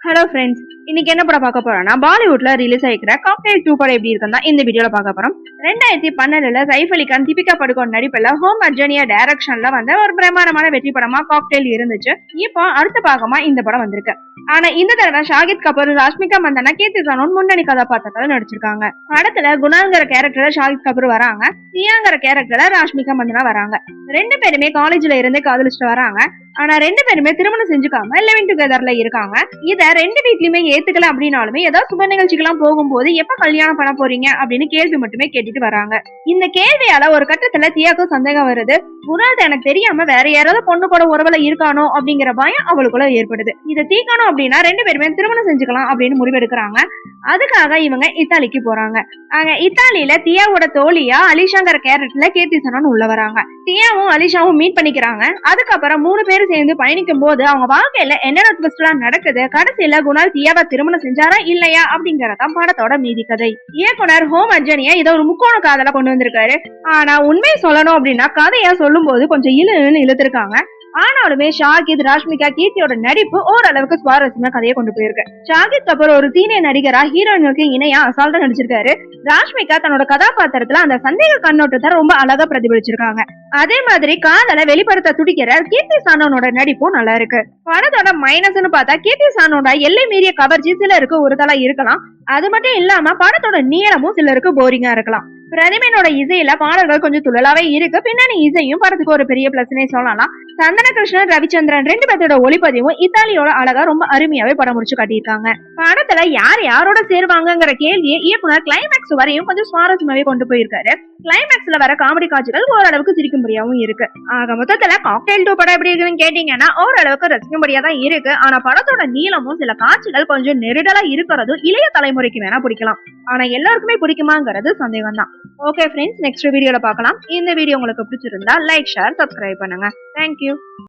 Hello friends, இன்னைக்கு என்ன படம் பார்க்க போறோம்னா பாலிவுட்ல ரிலீஸ் ஆகிக்கிற காக்டெயில் 2 படம் எப்படி இருக்குன்னா இந்த வீடியோல பார்க்க போறோம். 2012 சைஃப் அலி கான், தீபிகா படுகோன் நடிப்புல ஹோம் அர்ஜுனியா டைரக்ஷன்ல வந்த ஒரு பிரமாண்டமான வெற்றி படமா காக்டெயில் இருந்துச்சு. இப்போ அடுத்த பாகமா இந்த படம் வந்திருக்கு. ஆனா இந்த தடவை ஷாகித் கபூர், ராஷ்மிகா மந்தனா, கீர்த்தி சனோன் முன்னணி கதாபாத்திரத்துல நடிச்சிருக்காங்க. படத்துல குணாங்கிற கேரக்டர்ல ஷாகித் கபூர் வராங்க, தியாங்கிற கேரக்டர்ல ராஷ்மிகா மந்தனா வராங்க. ரெண்டு பேருமே காலேஜ்ல இருந்து காதலிச்சுட்டு வராங்க. ஆனா ரெண்டு பேருமே திருமணம் செஞ்சுக்காம லிவிங் டுகெதர்ல இருக்காங்க. இத ரெண்டு வீட்லயுமே ஏத்துக்கல அப்படின்னாலுமே ஏதாவது சுப நிகழ்ச்சிக்கெல்லாம் போகும்போது எப்ப கல்யாணம் பண்ண போறீங்க அப்படின்னு கேள்வி மட்டுமே கேட்டுட்டு வராங்க. இந்த கேள்வியால ஒரு கட்டத்துல தியாக்கும் சந்தேகம் வருது. குணால் எனக்கு தெரியாம வேற யாராவது பொண்ணு கூட உறவுல இருக்கானோ அப்படிங்கிற பயம் அவளுக்குள்ள ஏற்படுது. இதை தீக்கணும் அப்படின்னா ரெண்டு பேருமே திருமணம் செஞ்சுக்கலாம் அப்படின்னு முடிவெடுக்கிறாங்க. அதுக்காக இவங்க இத்தாலிக்கு போறாங்க. அங்க இத்தாலியில தியாவோட தோழியா அலிஷாங்கிற கேரக்டர்ல கீர்த்தி சனோன் உள்ள வராங்க. தியாவும் அலிஷாவும் மீட் பண்ணிக்கிறாங்க. அதுக்கப்புறம் 3 பேரும் சேர்ந்து பயணிக்கும் போது அவங்க வாழ்க்கையில என்னென்ன ட்விஸ்ட் எல்லாம் நடக்குது, கடைசியில குணால் தியாவை திருமணம் செஞ்சாரா இல்லையா அப்படிங்கறதான் படத்தோட மீதி கதை. இயக்குனர் ஹோம் அர்ஜுனியா இதை ஒரு முக்கோண காதல கொண்டு வந்திருக்காரு. ஆனா உண்மையை சொல்லணும் அப்படின்னா கதையா சொல்லும் போது கொஞ்சம் இழுத்திருக்காங்க. ஆனாலுமே ஷாகித், ராஷ்மிகா, கீர்த்தியோட நடிப்பு ஓரளவுக்கு சுவாரஸ்யமா கதையை கொண்டு போயிருக்கு. ஷாகித் கபூர் ஒரு சீனியர் நடிகரா ஹீரோயினுக்கு இணையா அசால்ட்டா நடிச்சிருக்காரு. ராஷ்மிகா தன்னோட கதாபாத்திரத்துல அந்த சந்தேக கண்ணோட்டத்தை ரொம்ப அழகா பிரதிபலிச்சிருக்காங்க. அதே மாதிரி காதலை வெளிப்படுத்த துடிக்கிற கீர்த்தி சானோனோட நடிப்பும் நல்லா இருக்கு. படத்தோட மைனஸ்னு பார்த்தா கீர்த்தி சானோட எல்லை மீறிய கவர்ச்சி சிலருக்கு ஒரு தலா இருக்கலாம். அது மட்டும் இல்லாம படத்தோட நீளமும் சிலருக்கு போரிங்கா இருக்கலாம். பிரதிமனோட இசையில பாடல்கள் கொஞ்சம் துள்ளலாவே இருக்கு. பின்னணி இசையும் படத்துக்கு ஒரு பெரிய பிளஸ்னே சொல்லலாம். சந்தன கிருஷ்ணன், ரவிச்சந்திரன் ரெண்டு பேர்த்தோட ஒளிப்பதிவும் இத்தாலியோட அழகா ரொம்ப அருமையாவே படம் முடிச்சு காட்டியிருக்காங்க. படத்துல யார் யாரோட சேருவாங்கிற கேள்வியை இயக்குனர் கிளைமேக்ஸ் வரையும் கொஞ்சம் சுவாரஸ்யமாவே கொண்டு போயிருக்காரு. கிளைமேக்ஸ்ல வர காமெடி காட்சிகள் ஓரளவுக்கு சிரிக்கும்படியாவும் இருக்கு. ஆக மொத்தத்துல காக்டெயில் 2 படம் எப்படி இருக்குன்னு கேட்டீங்கன்னா ஓரளவுக்கு ரசிக்கும்படியா தான் இருக்கு. ஆனா படத்தோட நீளமும் சில காட்சிகள் கொஞ்சம் நெருடலா இருக்கிறதும் இளைய தலைமுறைக்கு வேணா பிடிக்கலாம். ஆனா எல்லாருக்குமே பிடிக்குமாங்கிறது சந்தேகம் தான். ஓகே ஃப்ரெண்ட்ஸ், நெக்ஸ்ட் வீடியோல பார்க்கலாம். இந்த வீடியோ உங்களுக்கு பிடிச்சிருந்தா லைக், ஷேர், சப்ஸ்கிரைப் பண்ணுங்க. தேங்க்யூ.